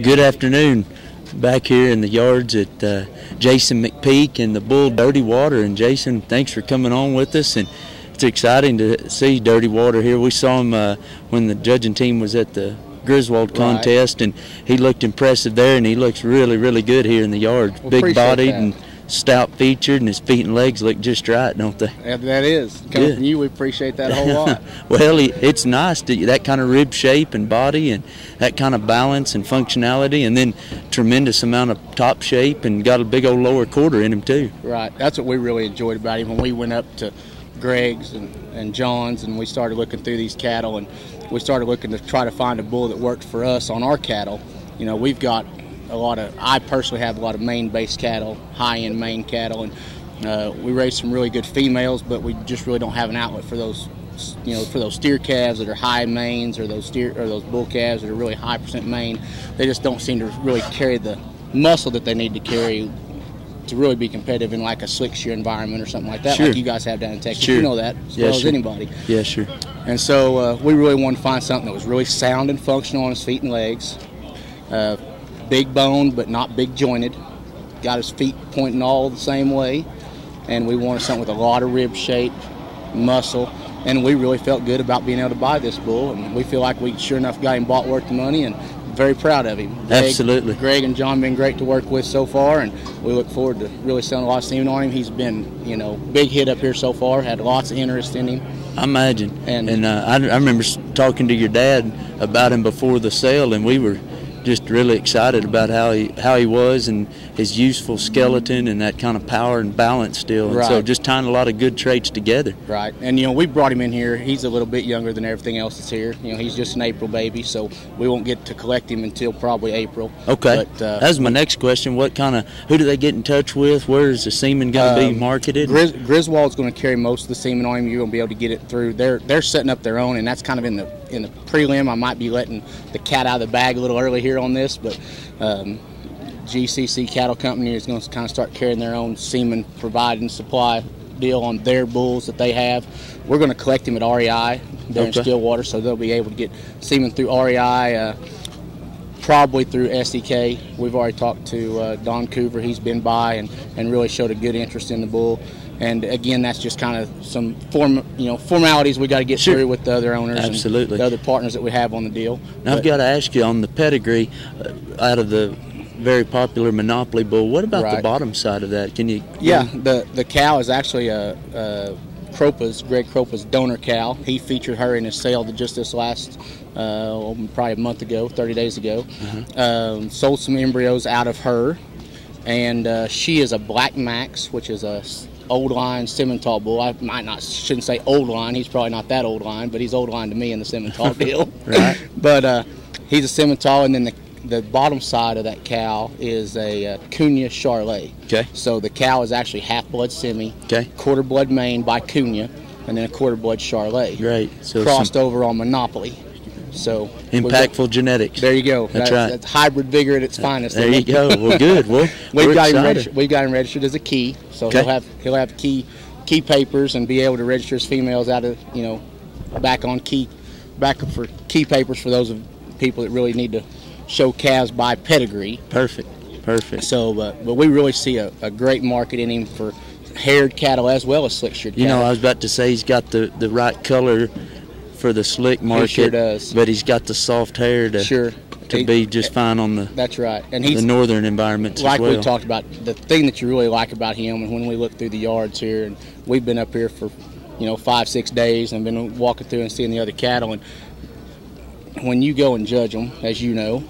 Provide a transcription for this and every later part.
Good afternoon. Back here in the yards at Jason McPeak and the bull Dirty Water. And Jason, thanks for coming on with us. And it's exciting to see Dirty Water here. We saw him when the judging team was at the Griswold contest, and he looked impressive there, and he looks really, really good here in the yard. Well, big-bodied and stout-featured, and his feet and legs look just right, don't they? Yeah, that is. Coming from you, we appreciate that a whole lot. Well, it's nice, that kind of rib shape and body and that kind of balance and functionality, and then tremendous amount of top shape, and got a big old lower quarter in him too. Right. That's what we really enjoyed about him when we went up to Greg's and John's, and we started looking through these cattle, and we started looking to try to find a bull that worked for us on our cattle. You know, we've got I personally have a lot of Maine-based cattle, high-end Maine cattle, and we raise some really good females, but we just really don't have an outlet for those, for those steer calves that are high mains, or those bull calves that are really high percent main. They just don't seem to really carry the muscle that they need to carry to really be competitive in like a slick shear environment or something like that, Sure. like you guys have down in Texas. Sure. You know that as well as sure. anybody. Yeah, sure. And so we really wanted to find something that was really sound and functional on his feet and legs. Big bone, but not big jointed. Got his feet pointing all the same way. And we wanted something with a lot of rib shape, muscle. And we really felt good about being able to buy this bull. And we feel like we sure enough got him bought worth the money, and very proud of him. Absolutely. Greg and John have been great to work with so far, and we look forward to really selling a lot of semen on him. He's been, big hit up here so far, had lots of interest in him. I imagine. And I remember talking to your dad about him before the sale, and we were just really excited about how he was, and his useful skeleton and that kind of power and balance still. And so just tying a lot of good traits together. Right. And we brought him in here. He's a little bit younger than everything else that's here. He's just an April baby, so we won't get to collect him until probably April. Okay. But that's my next question. Who do they get in touch with? Where is the semen going to be marketed? Griswold's going to carry most of the semen on him. You're going to be able to get it through. They're setting up their own, and that's kind of in the prelim. I might be letting the cat out of the bag a little early here on this, but GCC Cattle Company is going to kind of start carrying their own semen providing supply deal on their bulls that they have. We're going to collect them at REI there in Stillwater, so they'll be able to get semen through REI, probably through SEK. We've already talked to Don Coover. He's been by and really showed a good interest in the bull. And again, that's just kind of some formalities we got to get through with the other owners, Absolutely. and the other partners that we have on the deal. Now, I've got to ask you on the pedigree out of the very popular Monopoly bull. What about the bottom side of that? Can you? Yeah, the cow is actually Greg Kropa's donor cow. He featured her in his sale just this last probably a month ago, 30 days ago. Sold some embryos out of her, and she is a Black Max, which is a old line Simmental bull. I shouldn't say old line. He's probably not that old line, but he's old line to me in the Simmental deal. Right. But he's a Simmental, and then the bottom side of that cow is a Cunha Charlet. Okay. So the cow is actually half blood semi, quarter blood Maine by Cunha, and then a quarter blood Charlet. Great. So crossed over on Monopoly. So impactful genetics. There you go. That's right. That's hybrid vigor at its finest. There you go. Well, good. Well, we've got him registered as a key, so he'll have key papers and be able to register his females out of back up for key papers for those of people that really need to show calves by pedigree. Perfect. So, but we really see a great market in him for haired cattle as well as slick sheared cattle. I was about to say he's got the right color for the slick market. He sure does. But he's got the soft hair to be just fine on the and he's the northern environments like as well. We talked about. The thing that you really like about him, and when we look through the yards here, and we've been up here for 5-6 days and been walking through and seeing the other cattle, and when you go and judge them, as you know,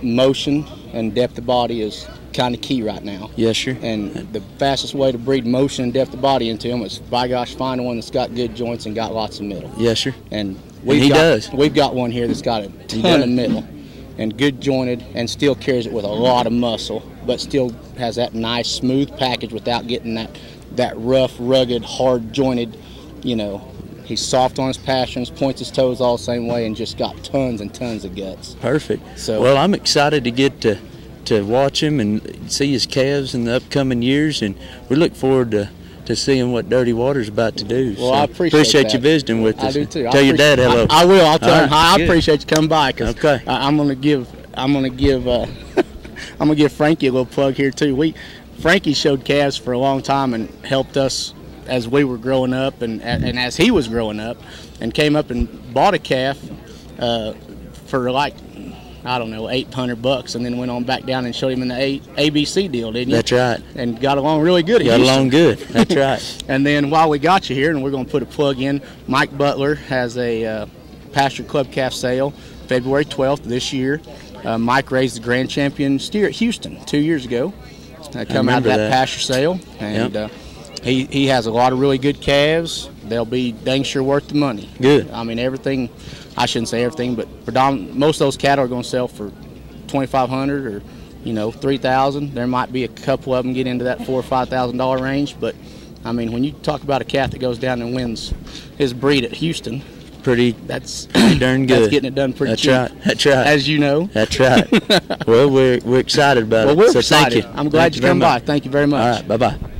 motion and depth of body is kind of key right now. Yes, sir. And the fastest way to breed motion and depth of body into them is, by gosh, find one that's got good joints and got lots of middle. Yes, sir. And he does. We've got one here that's got a ton of middle and good jointed, and still carries it with a lot of muscle, but still has that nice smooth package without getting that rough, rugged, hard jointed. He's soft on his passions, points his toes all the same way, and just got tons and tons of guts. Perfect. So, well, I'm excited to get to watch him and see his calves in the upcoming years, and we look forward to to seeing what Dirty Water's about to do. Well, so I appreciate you visiting with us. I do too. Tell your dad hello. I will. I'll tell him hi. I appreciate you coming by, because okay. I'm going to give I'm gonna give I'm gonna give Frankie a little plug here too. Frankie showed calves for a long time and helped us as we were growing up and as he was growing up, and came up and bought a calf for like, I don't know, $800, and then went on back down and showed him in the ABC deal, didn't you? That's right. And got along really good. Got along good. That's right. And then while we got you here, and we're going to put a plug in, Mike Butler has a pasture club calf sale February 12th this year. Mike raised the grand champion steer at Houston 2 years ago. Come out of that pasture sale, and yep. He has a lot of really good calves. They'll be dang sure worth the money. Good. I mean, everything. I shouldn't say everything, but most of those cattle are going to sell for $2,500 or $3,000. There might be a couple of them get into that $4,000 or $5,000 range, but I mean, when you talk about a calf that goes down and wins his breed at Houston, that's darn good. That's getting it done pretty cheap. Right. That's right. As you know. That's right. Well, we're excited about it. Well, we're so excited. Thank you. I'm glad you come by. Thank you very much. All right. Bye-bye.